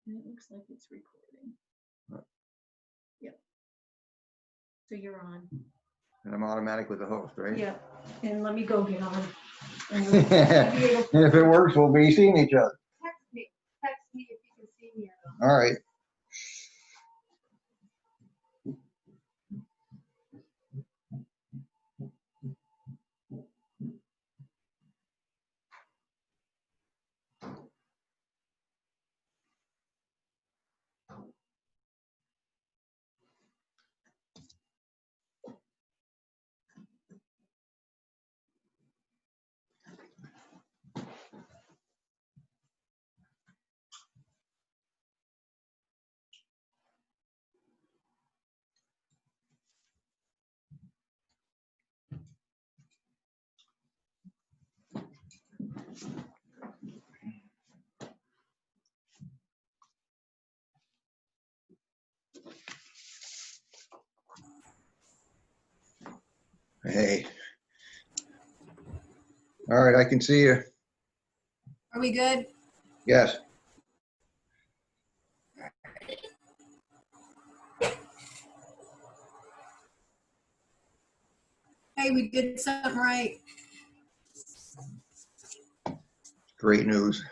And it looks like it's recording. Right. Yep. So you're on. And I'm automatic with the host, right? Yeah. And let me go down. And And if it works, we'll be seeing each other. Text me if you can see me. All right. Hey. All right, I can see you. Are we good? Yes. Hey, we did something right. Great news.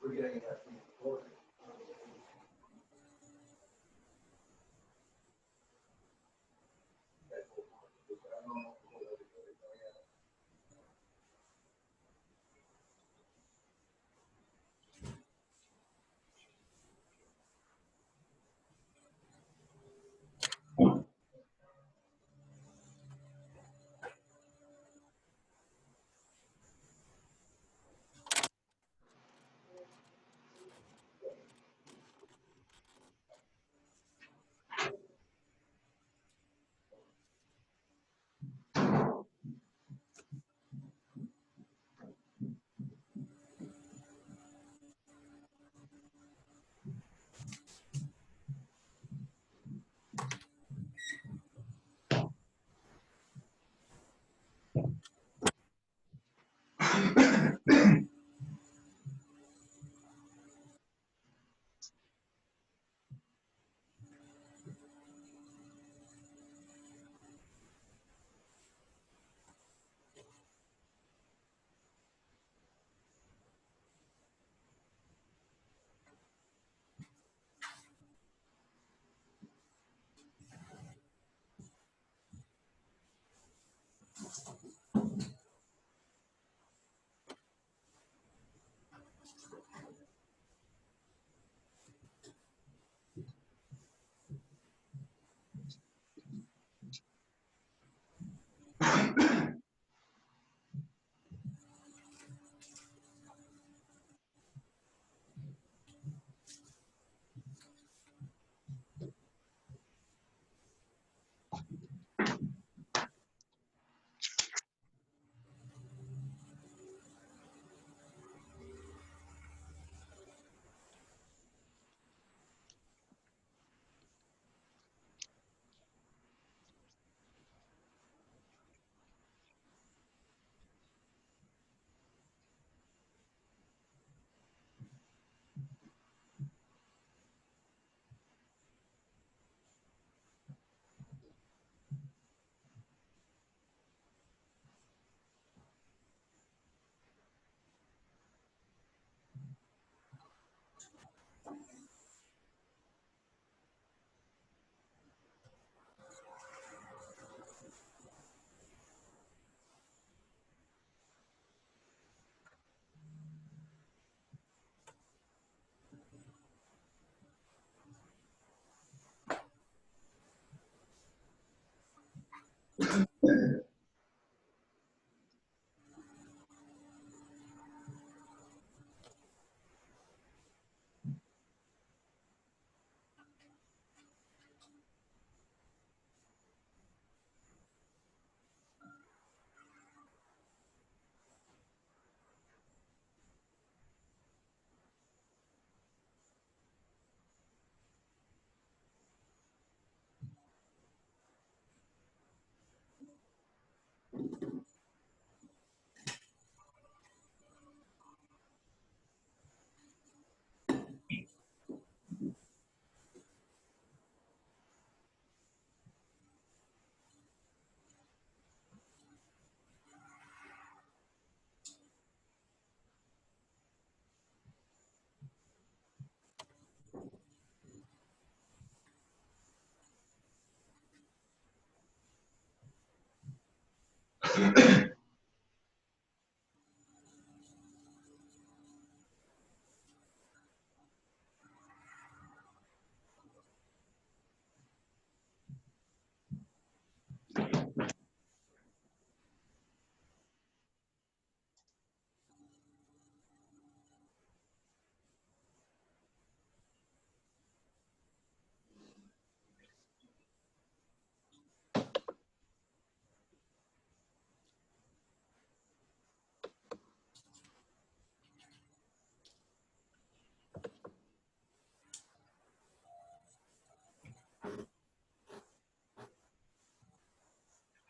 We're getting that thing recorded.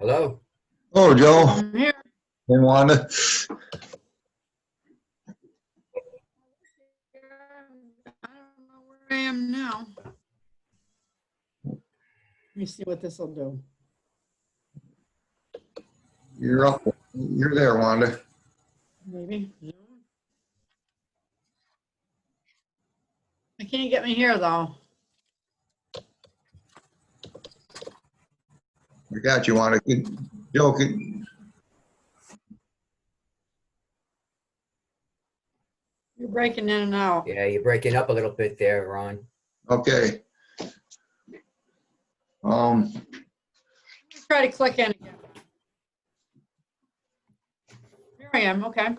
Hello? Oh, Joe I'm here. and Wanda. I don't know where I am now. Let me see what this will do. You're up. You're there, Wanda. Maybe. I can't get me here though. I got you, Wanda. Joe, You're breaking in and out. Yeah, you're breaking up a little bit there, Ron. okay. Try to click in again. Here I am. Okay.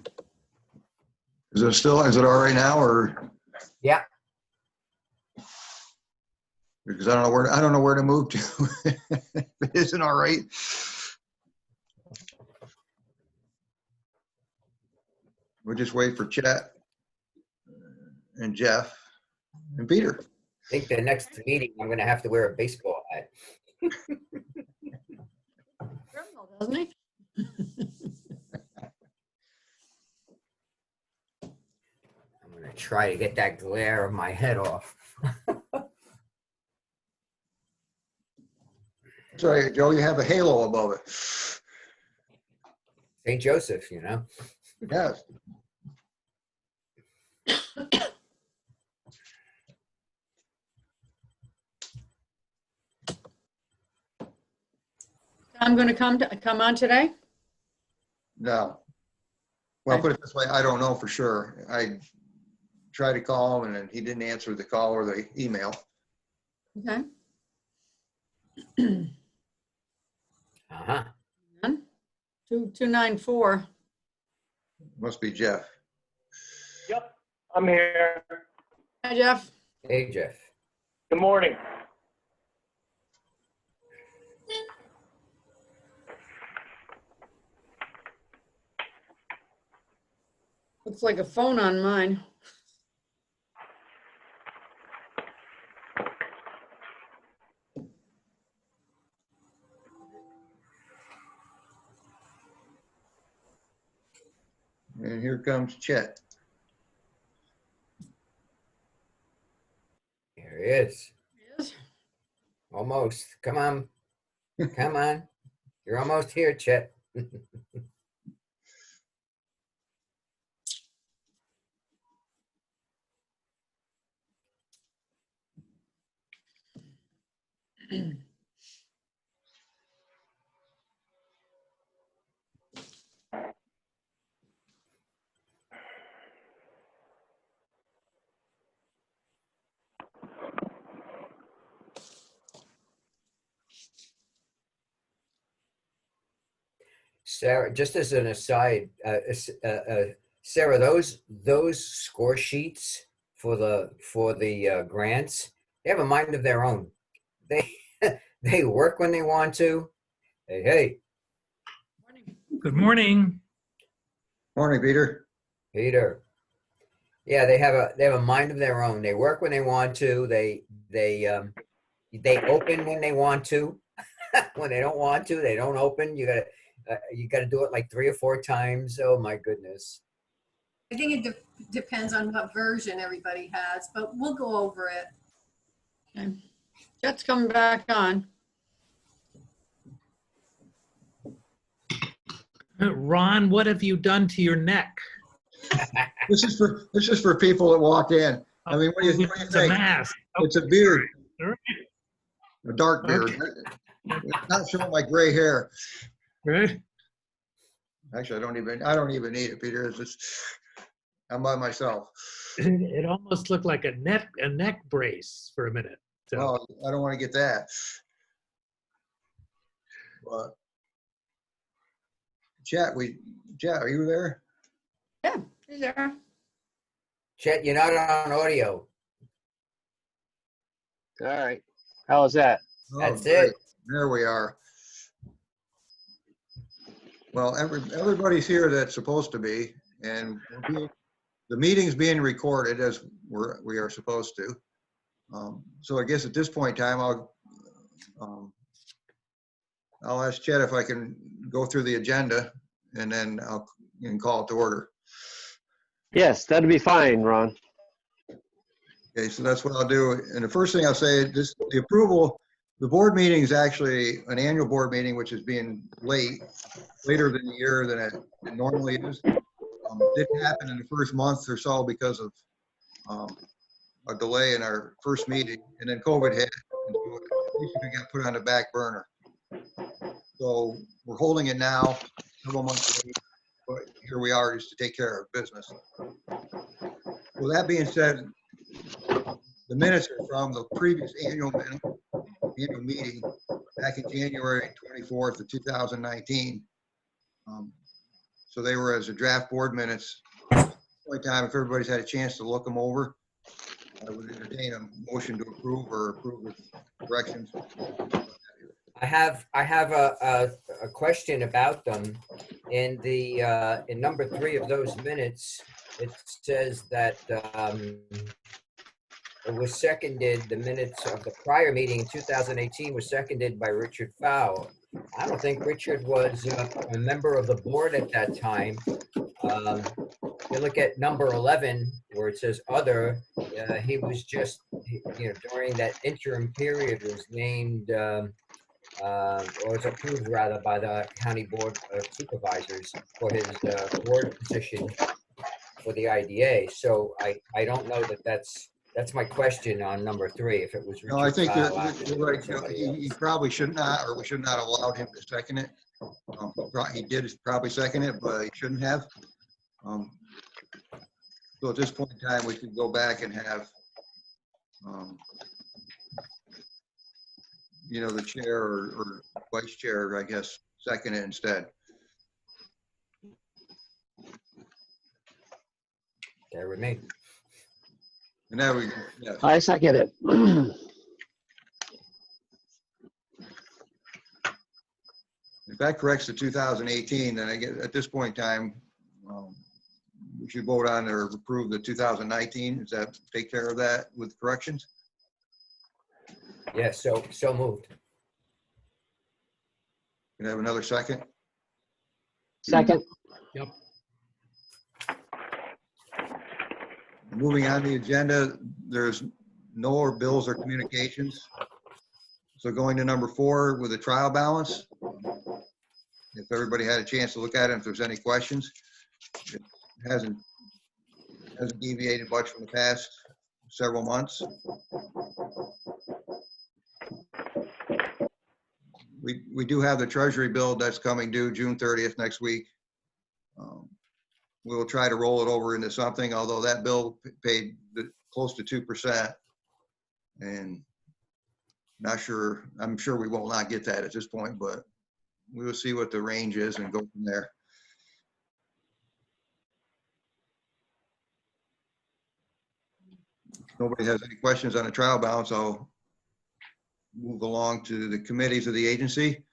Is it all right now or? Yeah. Because I don't know where to move to. If it isn't all right. We'll just wait for Chet and Jeff and Peter. I think the next meeting, I'm gonna have to wear a baseball hat. Criminal, doesn't he? I'm gonna try to get that glare of my head off. Sorry, Joe, you have a halo above it. St. Joseph, you know? Yes. I'm going to come on today. No. Well, put it this way, I don't know for sure. I tried to call him and he didn't answer the call or the email. Okay. Uh-huh. 2294. Must be Jeff. Yep, I'm here. Hi, Jeff. Hey, Jeff. Good morning. Looks like a phone on mine. And here comes Chet. Here he is. Yes. Almost. Come on. Come on. You're almost here, Chet. Sarah, just as an aside, Sarah, those score sheets for the grants, they have a mind of their own. They they work when they want to. Hey, Good morning. Morning, Peter. Peter. Yeah, they have a mind of their own. They work when they want to. They open when they want to. When they don't want to, they don't open. You gotta do it like 3 or 4 times. Oh my goodness. I think it depends on what version everybody has, but we'll go over it. Okay. Jet's coming back on. Ron, what have you done to your neck? This is for people that walk in. I mean, what do you It's a think? mask. It's a beard, All right. a dark beard. It's not showing my gray hair. Right. Actually, I don't even need it, Peter. It's just, I'm by myself. It almost looked like a neck brace for a minute. So Well, I don't want to get that. But Chet, are you there? Yeah, he's there. Chet, you're not on audio. All right. How was that? Oh, That's great. it. There we are. Well, everybody's here that's supposed to be, and the meeting's being recorded as we are supposed to. So I guess at this point in time, I'll ask Chet if I can go through the agenda, and then you can call it to order. Yes, that'd be fine, Ron. Okay, so that's what I'll do. And the first thing I'll say, the approval, the board meeting is actually an annual board meeting, which is being later than the year than it normally is. It didn't happen in the first month or so because of a delay in our first meeting, and then COVID hit, and so it basically got put on the back burner. So we're holding it now, several months late, but here we are just to take care of business. With that being said, the minutes are from the previous annual meeting back in January 24th of 2019. So they were as a draft board minutes. At this point in time, if everybody's had a chance to look them over, I would entertain a motion to approve or approve with corrections. I have a question about them. In number 3 of those minutes, it says that it was seconded. The minutes of the prior meeting in 2018 was seconded by Richard Fowler. I don't think Richard was a member of the board at that time. You look at number 11 where it says other. He was just during that interim period was named. Or was approved rather by the county board of supervisors for his board position for the IDA. So I don't know that's my question on number 3. If it was Richard No, I think Fowle you're actually right. or somebody He else. probably should not, or we should not have allowed him to second it. He did probably second it, but he shouldn't have. So at this point in time, we could go back and have, the chair or vice chair, I guess, second it instead. There with me. And now yes. I second it. If that corrects the 2018, then I guess at this point in time, we should vote on or approve the 2019. Does that take care of that with corrections? Yeah, so moved. Can I have another second? Second. Yep. Moving on the agenda, there's no more bills or communications. So going to number 4 with the trial balance. If everybody had a chance to look at it, if there's any questions, it hasn't deviated much from the past several months. We do have the treasury bill that's coming due June 30th next week. We'll try to roll it over into something, although that bill paid close to 2%. And I'm sure we will not get that at this point, but we will see what the range is and go from there. If nobody has any questions on the trial balance, I'll move along to the committees of the agency.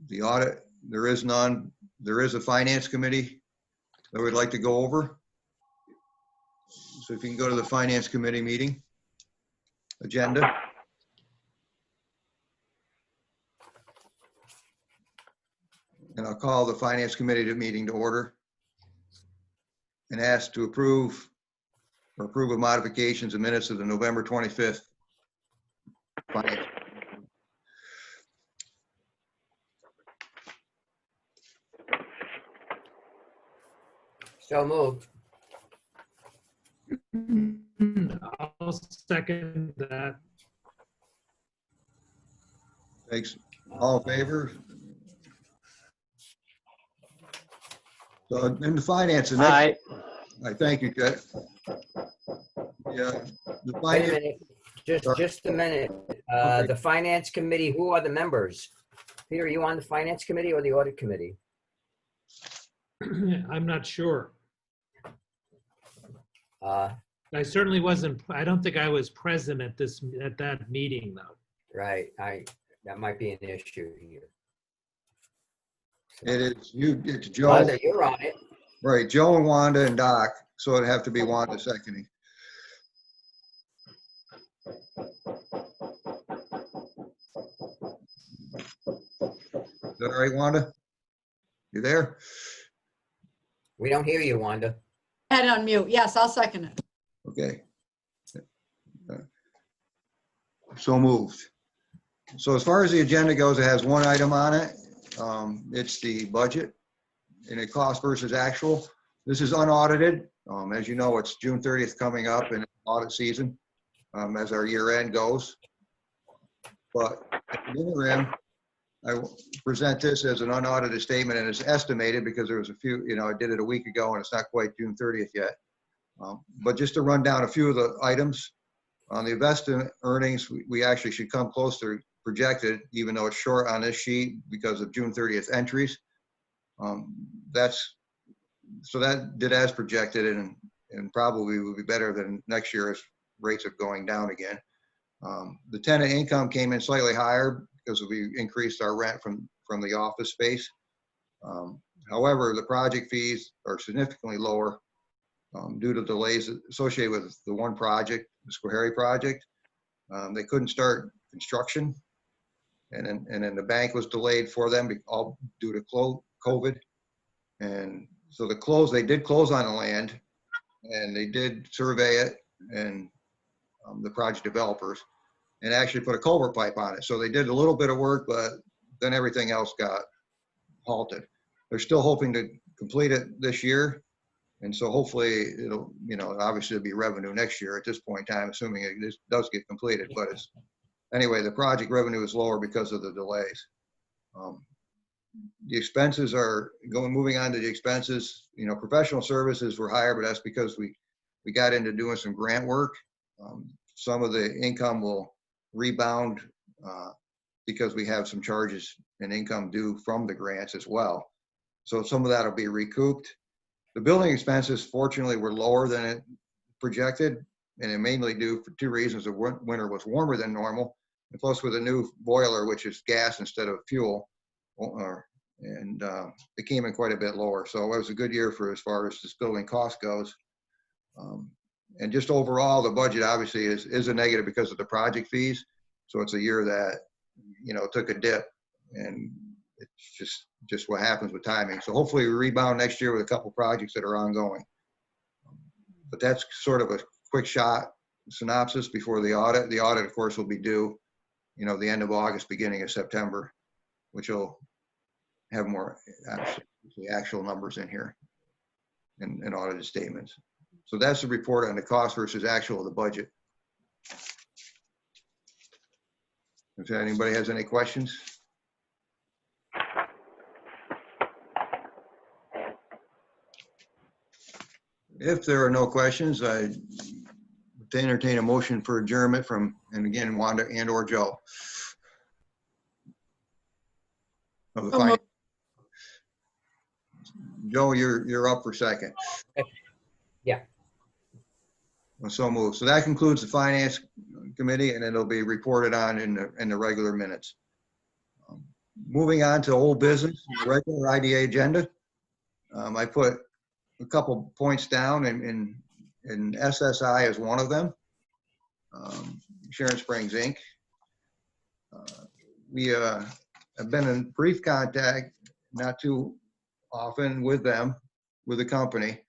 The audit, there is none. There is a finance committee that we'd like to go over. So if you can go to the finance committee meeting agenda. And I'll call the finance committee meeting to order and ask to approve of modifications of minutes of the November 25th. Finance. So moved. I'll second that. Thanks. All in favor? So in the finance, the next, Aye. I thank you, Ted. Yeah, the Wait a finance, minute, just a minute. Okay. The finance committee, who are the members? Peter, are you on the finance committee or the audit committee? I'm not sure. Uh, I certainly wasn't, I don't think I was present at that meeting though. right, that might be an issue here. it is you, it's Joe, Wanda, you're on it. right, Joe and Wanda and Doc, so it'd have to be Wanda seconding. Is that all right, Wanda? You there? We don't hear you, Wanda. Head on mute. Yes, I'll second it. Okay. So moved. So as far as the agenda goes, it has one item on it. It's the budget and it cost versus actual. This is unaudited. As you know, it's June 30th coming up in audit season as our year end goes. But at the interim, I will present this as an unaudited statement and it's estimated because there was a few, I did it a week ago and it's not quite June 30th yet. But just to run down a few of the items, on the investment earnings, we actually should come close to projected, even though it's short on this sheet because of June 30th entries. So that did as projected and probably will be better than next year as rates are going down again. The tenant income came in slightly higher because we increased our rent from the office space. However, the project fees are significantly lower due to delays associated with the one project, the Schoharie project. They couldn't start construction, and then the bank was delayed for them all due to COVID. And so they did close on the land, and they did survey it, and the project developers, and actually put a culvert pipe on it. So they did a little bit of work, but then everything else got halted. They're still hoping to complete it this year. And so hopefully it'll, obviously it'll be revenue next year at this point in time, assuming it does get completed. But anyway, the project revenue is lower because of the delays. The expenses are moving on to the expenses. Professional services were higher, but that's because we got into doing some grant work. Some of the income will rebound because we have some charges and income due from the grants as well. So some of that will be recouped. The building expenses, fortunately, were lower than it projected, and it mainly due for two reasons. The winter was warmer than normal, and plus with a new boiler, which is gas instead of fuel, and it came in quite a bit lower. So it was a good year for as far as this building cost goes. And just overall, the budget obviously is a negative because of the project fees. So it's a year that, took a dip, and it's just what happens with timing. So hopefully we rebound next year with a couple projects that are ongoing. But that's sort of a quick shot synopsis before the audit. The audit, of course, will be due, the end of August, beginning of September, which will have more actual numbers in here and audited statements. So that's the report on the cost versus actual of the budget. If anybody has any questions? If there are no questions, I would entertain a motion for adjournment and again, Wanda and or Joe. of the So finance. Joe, you're up for second. Yeah. So moved. So that concludes the finance committee, and it'll be reported on in the regular minutes. Moving on to old business, the regular IDA agenda. I put a couple points down, and SSI is one of them. Sharon Springs Inc. We have been in brief contact, not too often, with them, with the company,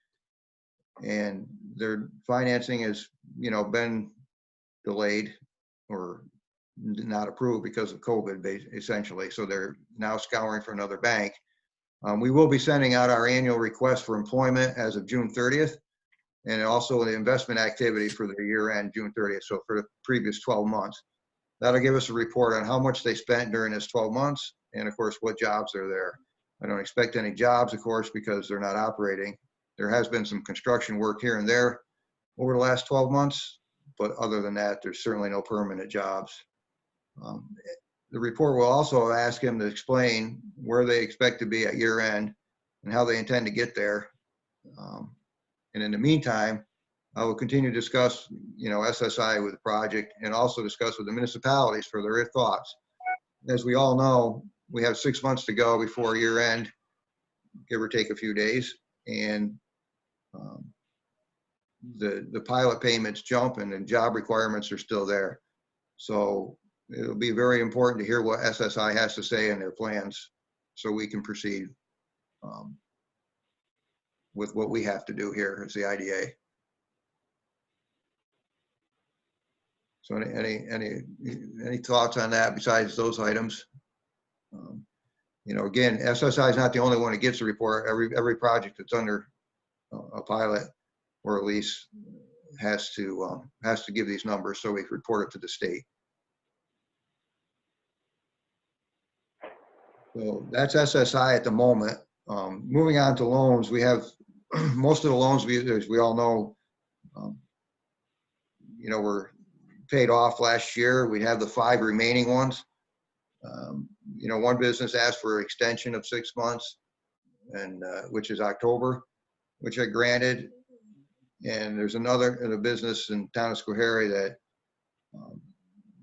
and their financing has, been delayed or not approved because of COVID, essentially. So they're now scouring for another bank. We will be sending out our annual request for employment as of June 30th, and also the investment activity for the year end, June 30th. So for the previous 12 months, that'll give us a report on how much they spent during this 12 months, and of course, what jobs are there. I don't expect any jobs, of course, because they're not operating. There has been some construction work here and there over the last 12 months, but other than that, there's certainly no permanent jobs. The report will also ask him to explain where they expect to be at year end and how they intend to get there. And in the meantime, I will continue to discuss, SSI with the project, and also discuss with the municipalities for their thoughts. As we all know, we have 6 months to go before year end, give or take a few days, and the pilot payments jump and the job requirements are still there. So it'll be very important to hear what SSI has to say in their plans so we can proceed with what we have to do here as the IDA. So any thoughts on that besides those items? Again, SSI is not the only one that gets a report. Every project that's under a pilot or a lease has to give these numbers, so we report it to the state. So that's SSI at the moment. Moving on to loans, we have most of the loans, as we all know, were paid off last year. We have the 5 remaining ones. One business asked for an extension of 6 months, and which is October, which I granted. And there's another business in town of Schoharie that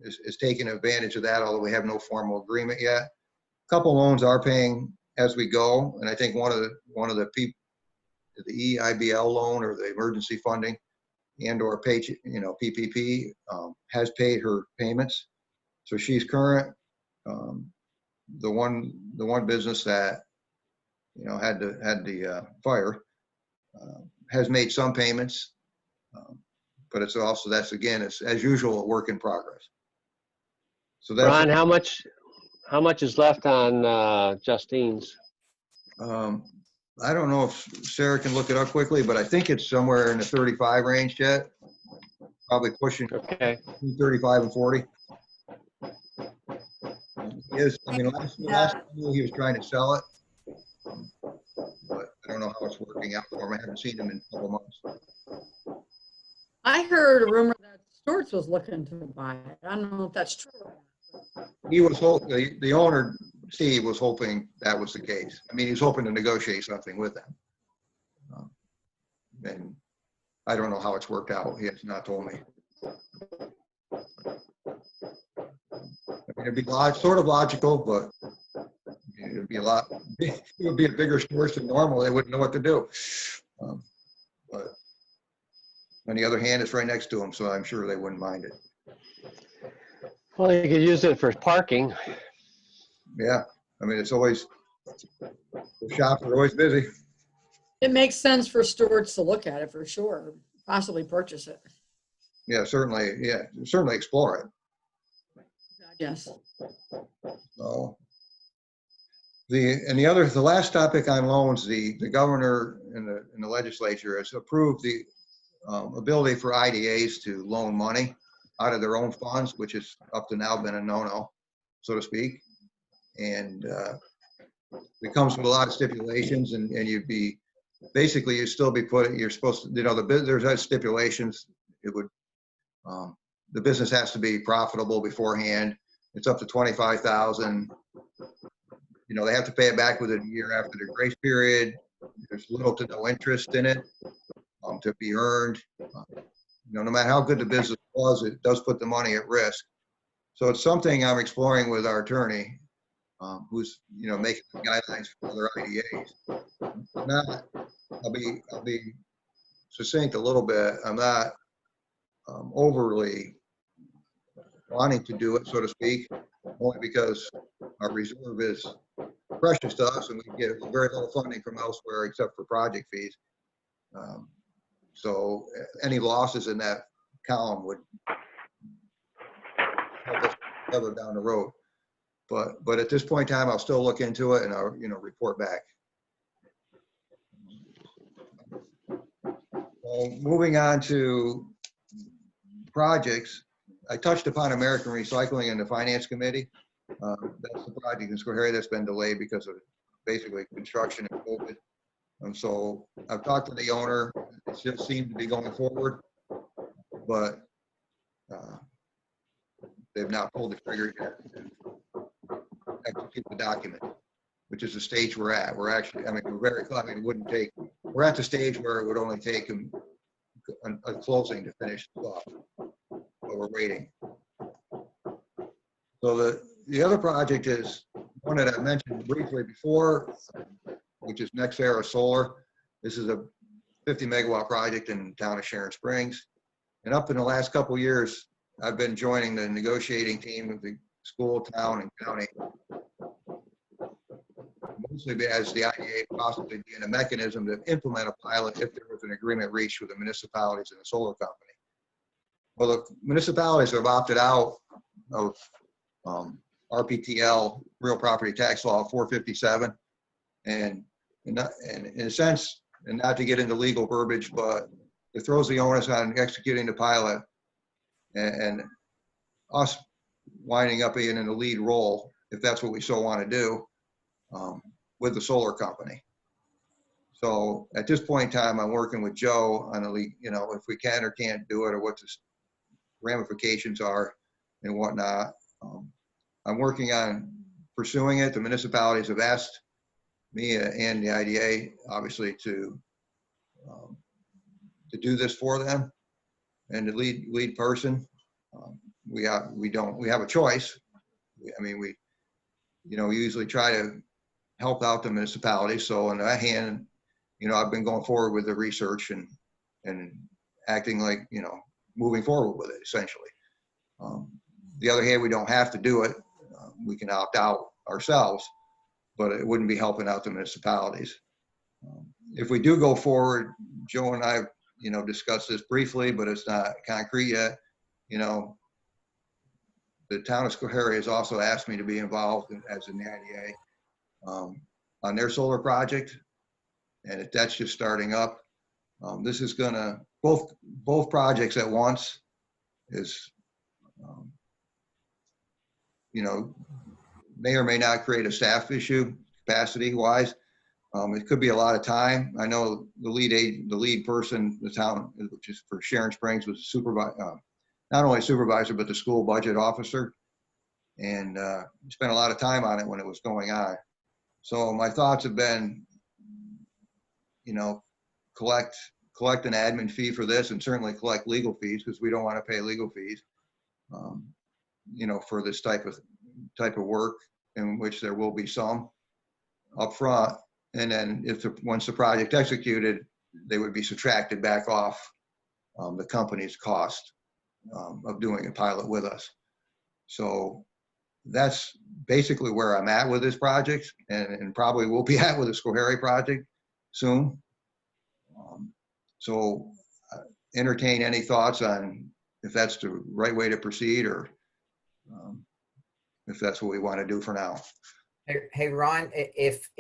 is taking advantage of that, although we have no formal agreement yet. A couple loans are paying as we go, and I think one of the EIBL loan, or the emergency funding, and or PPP, has paid her payments, so she's current. The one business that had the fire has made some payments, but it's also, it's as usual, a work in progress. So that's Ron, how much is left on Justine's? I don't know if Sarah can look it up quickly, but I think it's somewhere in the 35 range yet. Probably pushing Okay. 35 and 40. Last time he was trying to sell it, but I don't know how it's working out for him. I haven't seen him in a couple months. I heard a rumor that Stewart's was looking to buy it. I don't know if that's true. He was hoping, the owner, Steve, was hoping that was the case. I mean, he was hoping to negotiate something with them. And I don't know how it's worked out. He has not told me. It'd be sort of logical, but it'd be it would be a bigger store than normal. They wouldn't know what to do. But on the other hand, it's right next to them, so I'm sure they wouldn't mind it. Well, you could use it for parking. Yeah, I mean, it's always, the shops are always busy. It makes sense for Stewart's to look at it for sure, possibly purchase it. Yeah, certainly explore it. Yes. So the last topic on loans, the governor and the legislature has approved the ability for IDAs to loan money out of their own funds, which has up to now been a no-no, so to speak. And it comes with a lot of stipulations, and you'd still be you're supposed to, there's stipulations. It would, the business has to be profitable beforehand. It's up to 25,000. they have to pay it back within a year after the grace period. There's little to no interest in it to be earned. No matter how good the business was, it does put the money at risk. So it's something I'm exploring with our attorney, who's making the guidelines for other IDAs. I'll be succinct a little bit. I'm not overly wanting to do it, so to speak, only because our reserve is precious to us and we get very little funding from elsewhere except for project fees. So any losses in that column would help us further down the road. But at this point in time, I'll still look into it and I'll report back. Moving on to projects, I touched upon American Recycling in the Finance Committee. That's the project in Schoharie that's been delayed because of basically construction and COVID. And so I've talked to the owner. It just seemed to be going forward, but they've not pulled the trigger yet to execute the document, which is the stage we're at. We're actually, we're very close. It wouldn't take, we're at the stage where it would only take a closing to finish the off, but we're waiting. So the other project is one that I mentioned briefly before, which is NextEra Solar. This is a 50 megawatt project in the town of Sharon Springs. And up in the last couple of years, I've been joining the negotiating team of the school, town, and county, mostly as the IDA possibly being a mechanism to implement a pilot if there was an agreement reached with the municipalities and the solar company. Well, the municipalities have opted out of RPTL, Real Property Tax Law 457, and in a sense, and not to get into legal verbiage, but it throws the onus on executing the pilot and us winding up being in the lead role, if that's what we so want to do, with the solar company. So at this point in time, I'm working with Joe on if we can or can't do it, or what the ramifications are and whatnot. I'm working on pursuing it. The municipalities have asked me and the IDA, obviously, to do this for them, and the lead person. We have a choice. We usually try to help out the municipality. So on that hand, I've been going forward with the research and acting like, moving forward with it, essentially. The other hand, we don't have to do it. We can opt out ourselves, but it wouldn't be helping out the municipalities. If we do go forward, Joe and I, discussed this briefly, but it's not concrete yet. The town of Schoharie has also asked me to be involved as an IDA on their solar project, and if that's just starting up, this is gonna both projects at once is may or may not create a staff issue capacity wise. It could be a lot of time. I know the lead person, the town, which is for Sharon Springs, was not only supervisor, but the school budget officer. And spent a lot of time on it when it was going on. So my thoughts have been, collect an admin fee for this, and certainly collect legal fees, because we don't want to pay legal fees, for this type of work, in which there will be some upfront. And then once the project executed, they would be subtracted back off the company's cost of doing a pilot with us. So that's basically where I'm at with this project, and probably will be at with the Schoharie project soon. So entertain any thoughts on if that's the right way to proceed, or if that's what we want to do for now. Hey, Ron, if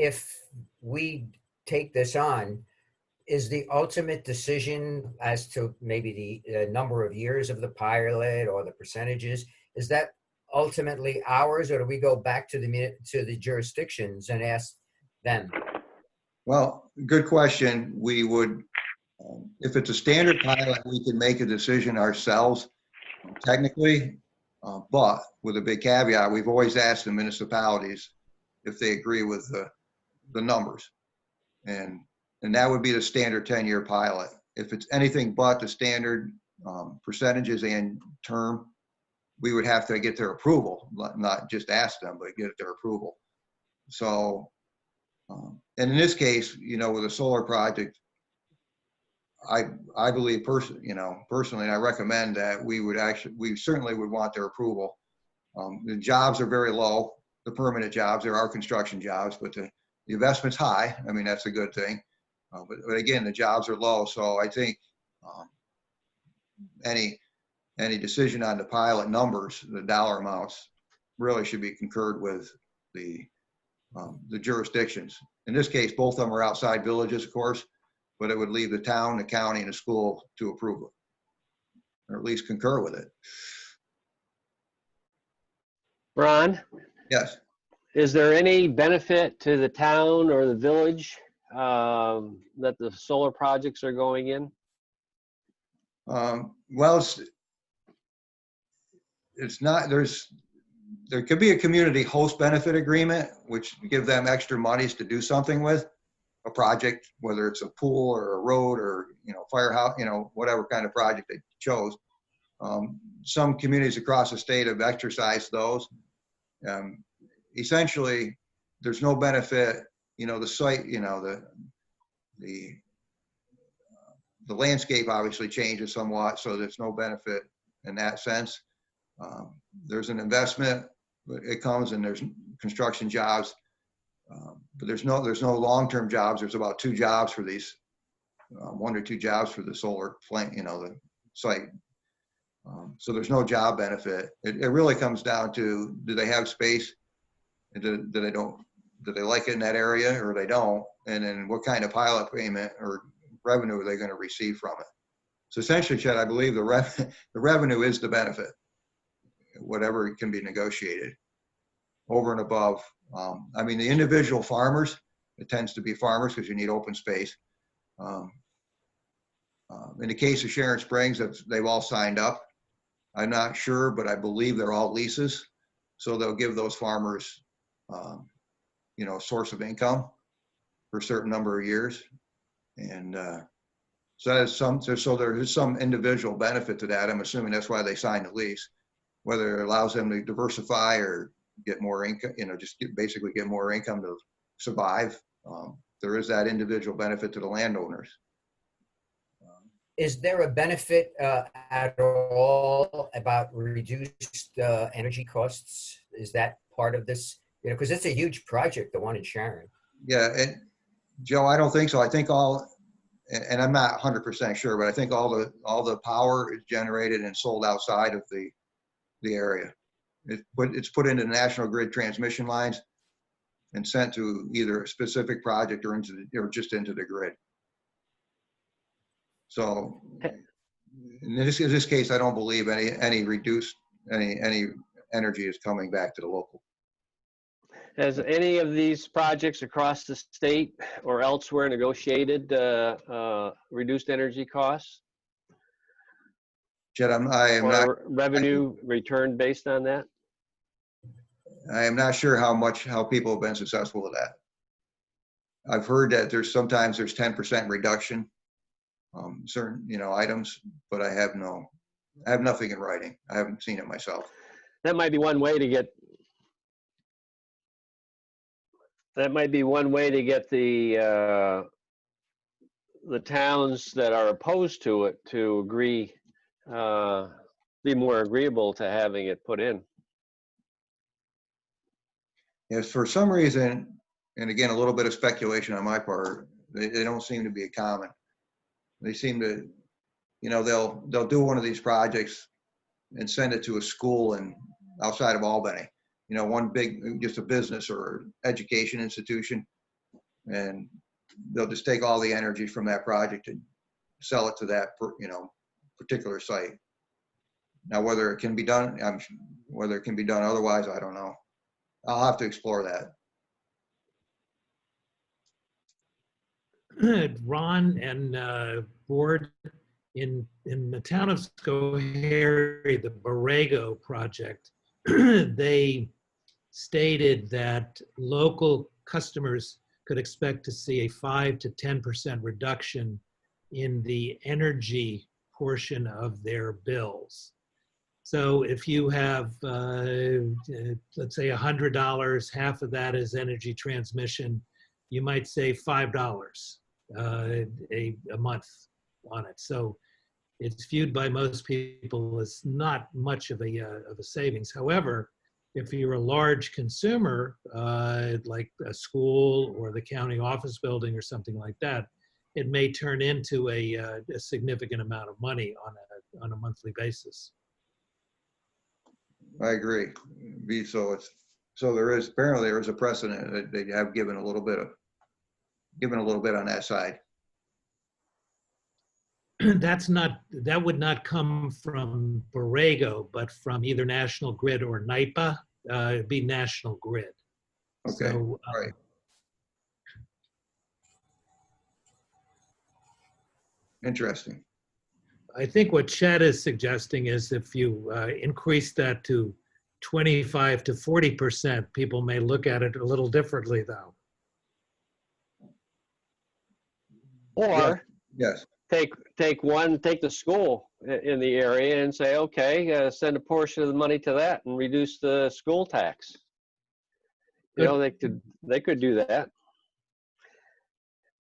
we take this on, is the ultimate decision as to maybe the number of years of the pilot or the percentages, is that ultimately ours, or do we go back to the jurisdictions and ask them? Well, good question. We would, if it's a standard pilot, we can make a decision ourselves, technically, but with a big caveat, we've always asked the municipalities if they agree with the numbers. And that would be the standard 10-year pilot. If it's anything but the standard percentages and term, we would have to get their approval, not just ask them, but get their approval. So, and in this case, with a solar project, I believe personally, I recommend that we certainly would want their approval. The jobs are very low, the permanent jobs. There are construction jobs, but the investment's high. I mean, that's a good thing. But again, the jobs are low. So I think any decision on the pilot numbers, the dollar amounts, really should be concurred with the jurisdictions. In this case, both of them are outside villages, of course, but it would leave the town, the county, and the school to approve it, or at least concur with it. Ron, Yes. is there any benefit to the town or the village that the solar projects are going in? Well, it's not, there could be a community host benefit agreement, which give them extra monies to do something with a project, whether it's a pool or a road or, firehouse, whatever kind of project they chose. Some communities across the state have exercised those. Essentially, there's no benefit, the site, the landscape obviously changes somewhat, so there's no benefit in that sense. There's an investment, but it comes and there's construction jobs, but there's no long-term jobs. There's about 2 jobs for these, 1 or 2 jobs for the solar plant, the site. So there's no job benefit. It really comes down to, do they have space? Do they like it in that area, or they don't? And then what kind of pilot payment or revenue are they going to receive from it? So essentially, Chet, I believe the revenue is the benefit, whatever can be negotiated over and above. I mean, the individual farmers, it tends to be farmers because you need open space. In the case of Sharon Springs, they've all signed up. I'm not sure, but I believe they're all leases. So they'll give those farmers, a source of income for a certain number of years. And so there is some individual benefit to that. I'm assuming that's why they signed the lease, whether it allows them to diversify or get more income, basically get more income to survive. There is that individual benefit to the landowners. Is there a benefit at all about reduced energy costs? Is that part of this? Because it's a huge project, the one in Sharon. Yeah, and Joe, I don't think so. I think and I'm not 100% sure, but I think all the power is generated and sold outside of the area. It's put into the national grid transmission lines and sent to either a specific project or just into the grid. So in this case, I don't believe any energy is coming back to the local. Has any of these projects across the state or elsewhere negotiated reduced energy costs? Chet, I am not revenue return based on that? I am not sure how people have been successful with that. I've heard that sometimes there's 10% reduction, certain items, but I have nothing in writing. I haven't seen it myself. That might be one way to get. That might be one way to get the towns that are opposed to it to agree, be more agreeable to having it put in. Yes, for some reason, and again, a little bit of speculation on my part, they don't seem to be common. They seem to, they'll do one of these projects and send it to a school outside of Albany. One big, just a business or education institution, and they'll just take all the energy from that project and sell it to that, particular site. Now, whether it can be done otherwise, I don't know. I'll have to explore that. Ron and board, in the town of Schoharie, the Borrego project, they stated that local customers could expect to see a 5 to 10% reduction in the energy portion of their bills. So if you have, let's say $100, half of that is energy transmission, you might save $5 a month on it. So it's viewed by most people as not much of a savings. However, if you're a large consumer, like a school or the county office building or something like that, it may turn into a significant amount of money on a monthly basis. I agree. So there is, apparently there is a precedent that they have given a little bit on that side. That would not come from Borrego, but from either National Grid or NYPA. It'd be National Grid. Okay, So, right. Interesting. I think what Chad is suggesting is if you increase that to 25 to 40%, people may look at it a little differently, though. Or Yes, take the school in the area and say, okay, send a portion of the money to that and reduce the school tax. You know, they could do that.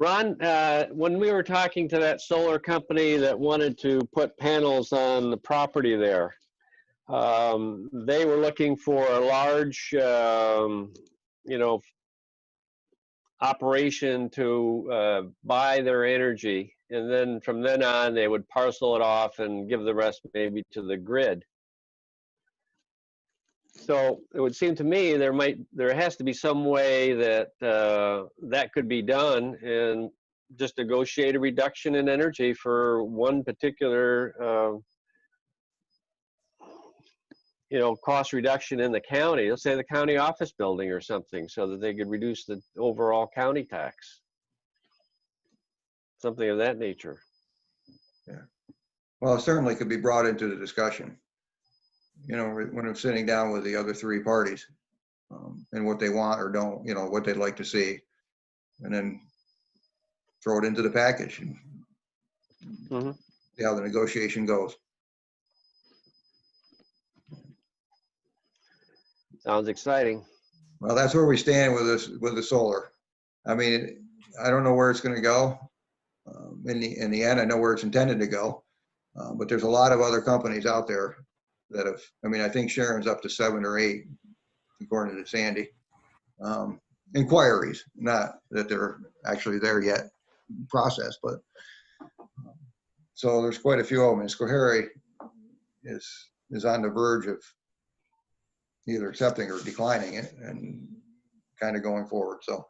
Ron, when we were talking to that solar company that wanted to put panels on the property there, they were looking for a large, you know, operation to buy their energy, and then from then on they would parcel it off and give the rest maybe to the grid. So it would seem to me there has to be some way that that could be done, and just negotiate a reduction in energy for one particular you know, cost reduction in the county. Let's say the county office building or something, so that they could reduce the overall county tax. Something of that nature. yeah. Well, it certainly could be brought into the discussion, you know, when I'm sitting down with the other three parties, and what they want or don't, you know, what they'd like to see, and then throw it into the package and see how the negotiation goes. Sounds exciting. Well, that's where we stand with this, with the solar. I mean, I don't know where it's going to go. In the end, I know where it's intended to go, but there's a lot of other companies out there that have. I mean, I think Sharon's up to 7 or 8, according to Sandy. Inquiries, not that they're actually there yet, process, but so there's quite a few of them. And Schoharie is on the verge of either accepting or declining it and kind of going forward. So,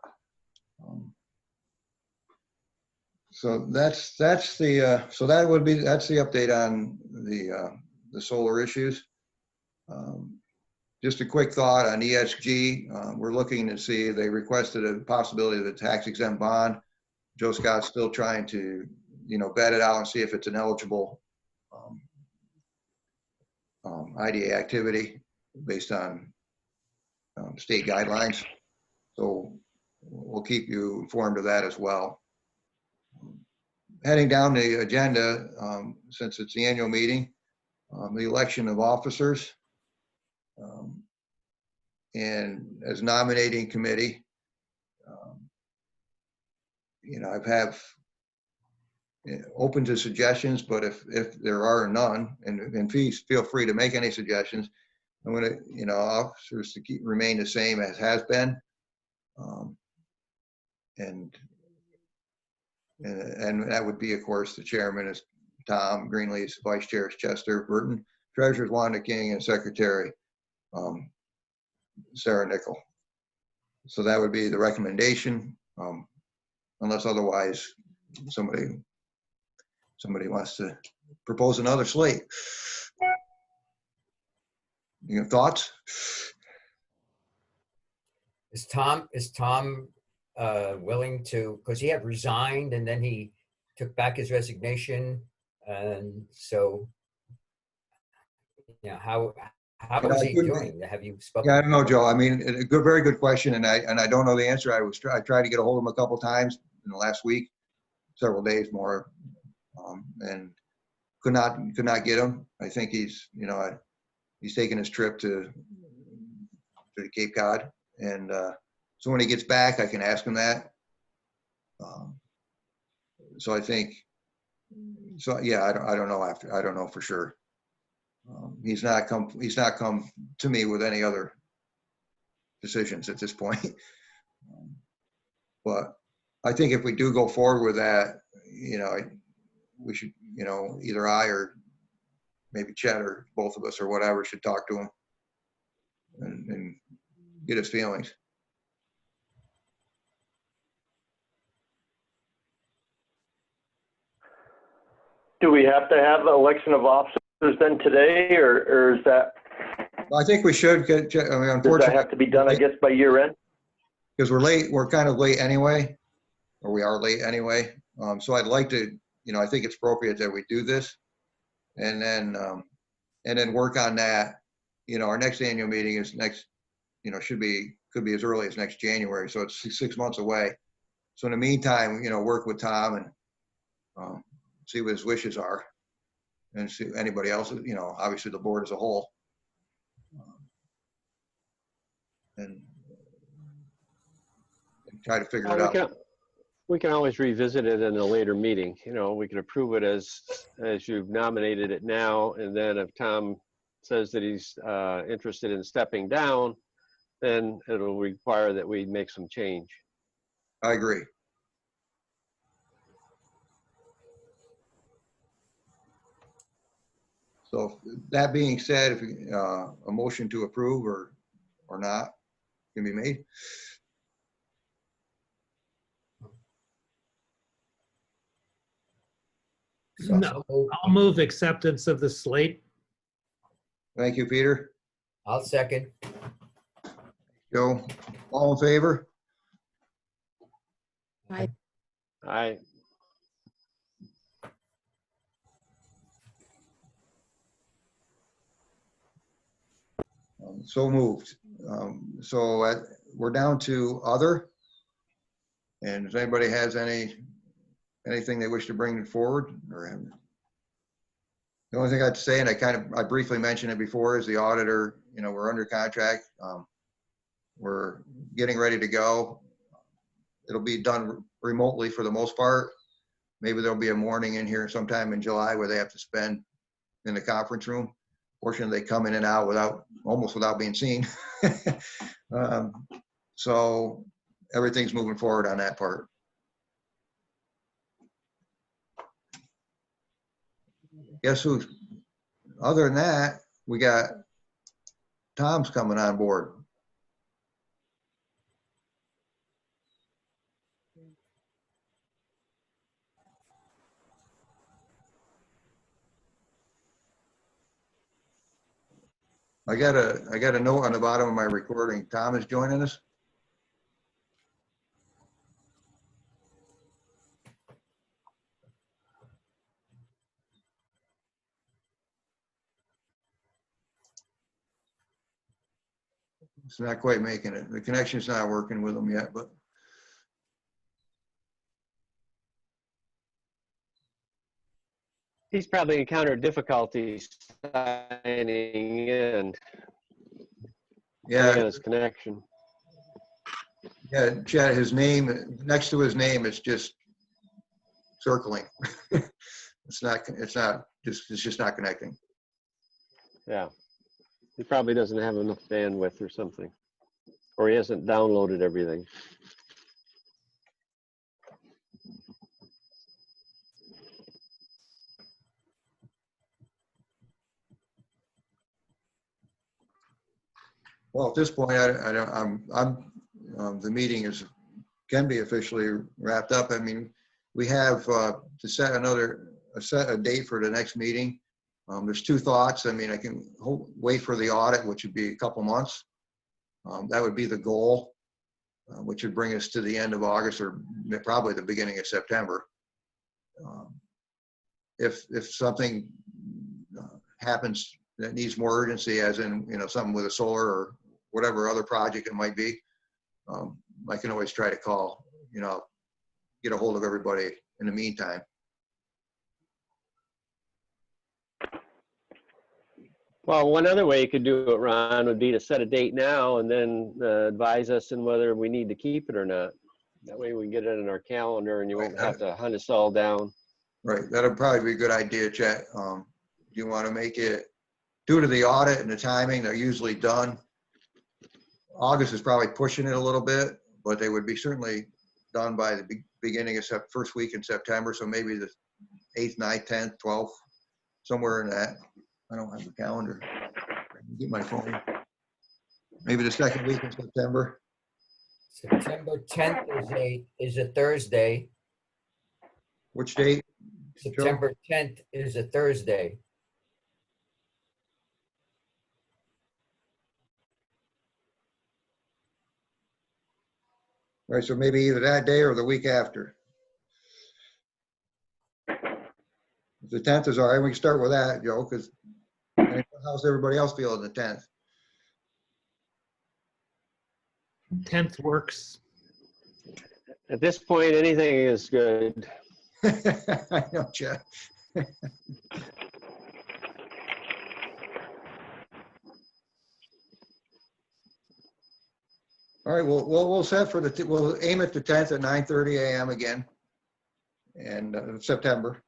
so that's the so that's the update on the solar issues. Just a quick thought on ESG. We're looking to see, they requested a possibility of a tax exempt bond. Joe Scott's still trying to, you know, vet it out and see if it's an eligible IDA activity based on state guidelines. So we'll keep you informed of that as well. Heading down the agenda, since it's the annual meeting, the election of officers, and as nominating committee, you know, I've have open to suggestions, but if there are none, and please feel free to make any suggestions. I'm going to, you know, officers to remain the same as has been, and that would be, of course, the chairman is Tom, Greenleaf's vice chair is Chester Burton, treasurer is Wanda King, and secretary Sarah Nickel. So that would be the recommendation, unless otherwise somebody wants to propose another slate. You have thoughts? Is Tom willing to, because he had resigned and then he took back his resignation, and so, you know, how How You know, is I he couldn't- doing? Have you Yeah, I spoken? don't know, Joe. I mean, a good, very good question, and I don't know the answer. I tried to get a hold of him a couple times in the last week, several days more, and could not get him. I think he's, you know, he's taking his trip to Cape Cod, and so when he gets back, I can ask him that. So I think, so yeah, I don't know I don't know for sure. He's not come to me with any other decisions at this point. But I think if we do go forward with that, you know, we should, you know, either I or maybe Chet or both of us or whatever should talk to him and get his feelings. Do we have to have the election of officers then today, or is that, I think we should get, I mean, does that unfortunately, have to be done, I guess, by year end? because we're late, we're kind of late anyway, or we are late anyway. So I'd like to, you know, I think it's appropriate that we do this and then work on that. You know, our next annual meeting is next, you know, could be as early as next January. So it's 6 months away. So in the meantime, you know, work with Tom and see what his wishes are and see anybody else, you know, obviously the board as a whole. And try to figure it out. We can always revisit it in a later meeting. You know, we can approve it as you've nominated it now, and then if Tom says that he's interested in stepping down, then it'll require that we make some change. I agree. So that being said, if a motion to approve or not can be made. No, I'll move acceptance of the slate. Thank you, Peter. I'll second. Joe, all in favor? I So moved. So we're down to other. And if anybody has anything they wish to bring forward, or the only thing I'd say, and I briefly mentioned it before, is the auditor, you know, we're under contract. We're getting ready to go. It'll be done remotely for the most part. Maybe there'll be a morning in here sometime in July where they have to spend in the conference room. Fortunately, they come in and out almost without being seen. So everything's moving forward on that part. Guess who? Other than that, we got Tom's coming on board. I got a note on the bottom of my recording. Tom is joining us. It's not quite making it. The connection's not working with him yet, but he's probably encountered difficulties signing in yeah, his connection. yeah, Chad, his name, next to his name, it's just circling. It's just not connecting. Yeah, he probably doesn't have enough bandwidth or something, or he hasn't downloaded everything. Well, at this point, the meeting can be officially wrapped up. I mean, we have to set a date for the next meeting. There's two thoughts. I mean, I can wait for the audit, which would be a couple months. That would be the goal, which would bring us to the end of August or probably the beginning of September. If something happens that needs more urgency, as in, something with a solar or whatever other project it might be, I can always try to call, get a hold of everybody in the meantime. Well, one other way you could do it, Ron, would be to set a date now and then advise us on whether we need to keep it or not. That way we get it in our calendar and you won't have to hunt us all down. Right, that'd probably be a good idea, Chet. Do you want to make it, due to the audit and the timing, they're usually done. August is probably pushing it a little bit, but they would be certainly done by the beginning of first week in September. So maybe the 8th, 9th, 10th, 12th, somewhere in that. I don't have the calendar. Get my phone. Maybe the second week in September. September 10th is a Thursday. Which date? September 10th is a Thursday. All right, so maybe either that day or the week after. If the 10th is all right, we can start with that, Joe, because how's everybody else feel on the 10th? 10th works. At this point, anything is good. I know, Jeff. All right, we'll set for we'll aim at the 10th at 9:30 a.m. again, and September,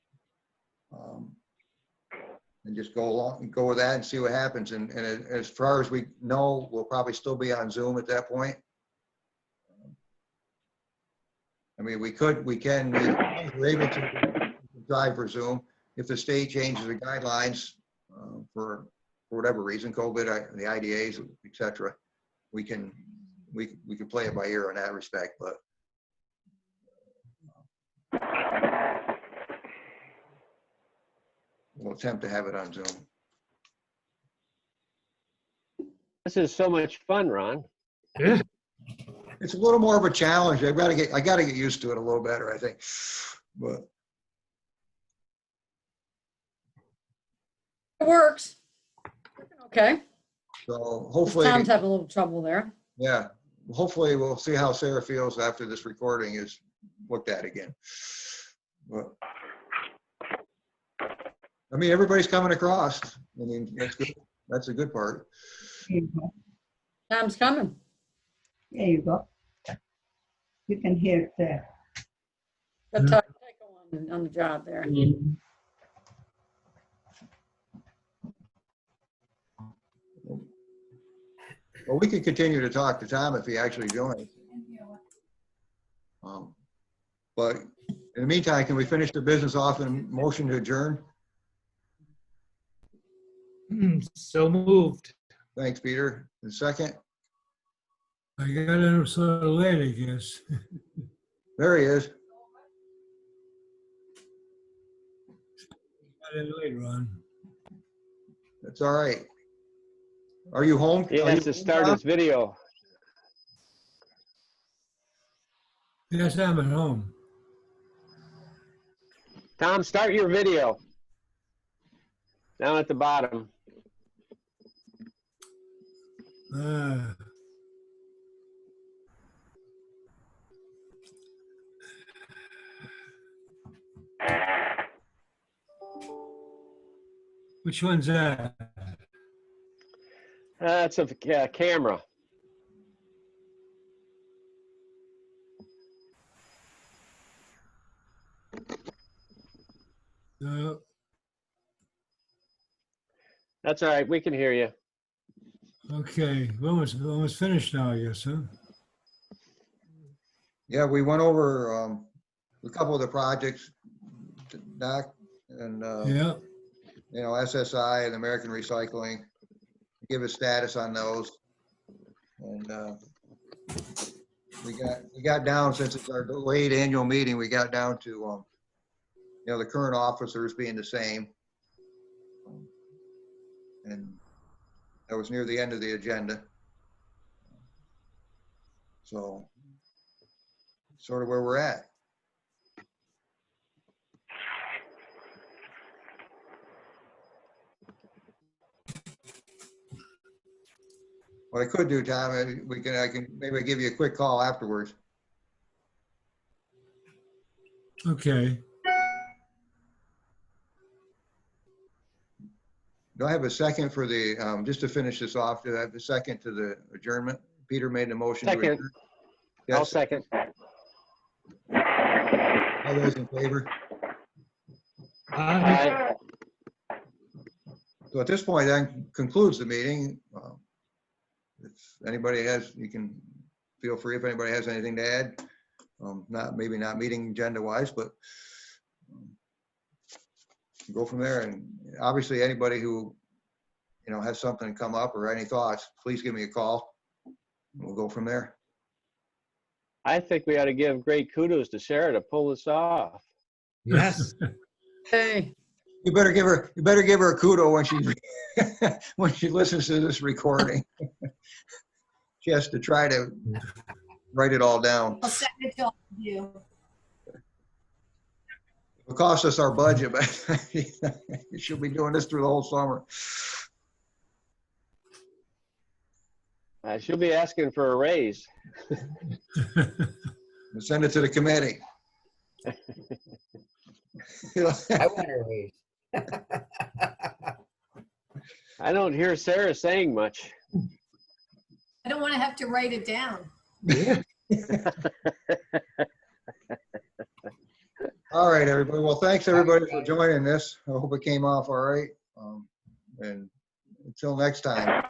and just go with that and see what happens. And as far as we know, we'll probably still be on Zoom at that point. I mean, we're able to drive for Zoom. If the state changes the guidelines for whatever reason, COVID, the IDAs, et cetera, we can play it by ear in that respect, but we'll attempt to have it on Zoom. This is so much fun, Ron. Yeah. It's a little more of a challenge. I gotta get used to it a little better, I think. But It works. Okay. so hopefully, Tom's having a little trouble there. yeah, hopefully we'll see how Sarah feels after this recording is looked at again. But I mean, everybody's coming across. I mean, that's good. That's a good part. There you go. Tom's coming. There you go. You can hear it there. Got Tycho on the job there. Well, we can continue to talk to Tom if he actually joins. But in the meantime, can we finish the business off and motion to adjourn? So moved. Thanks, Peter. And second, I got it sort of late, I guess. there he is. Got it late, Ron. That's all right. Are you home? He Are has you to home, start Tom? his video. Yes, I'm at home. Tom, start your video. Down at the bottom. Which one's that? That's a camera. That's all right. We can hear you. Okay, we're almost finished now, I guess, huh? Yeah, we went over a couple of the projects, Doc, and Yeah. SSI and American Recycling. Give a status on those, and we got down, since it's our delayed annual meeting, we got down to the current officers being the same, and that was near the end of the agenda. So sort of where we're at. What I could do, Tom, I can maybe give you a quick call afterwards. Okay. Do I have a second for the, just to finish this off, do I have a second to the adjournment? Peter made the motion. to Second. adjourn. I'll Yes, second. all those in favor? Aye. So at this point, that concludes the meeting. If anybody has, you can feel free if anybody has anything to add. Maybe not meeting agenda wise, but go from there. And obviously anybody who, has something come up or any thoughts, please give me a call. We'll go from there. I think we ought to give great kudos to Sarah to pull this off. Yes. Hey, You better give her a kudo when she when she listens to this recording. She has to try to write it all down. I'll send it to all of you. It'll cost us our budget, but she'll be doing this through the whole summer. She'll be asking for a raise. We'll send it to the committee. I want to raise. I don't hear Sarah saying much. I don't want to have to write it down. All right, everybody. Well, thanks everybody for joining this. I hope it came off all right. And until next time,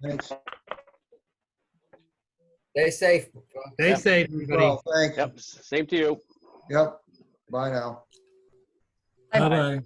thanks. Stay safe. Stay safe, everybody. Well, thanks. Yep, same to you. Yep. Bye now. Bye-bye.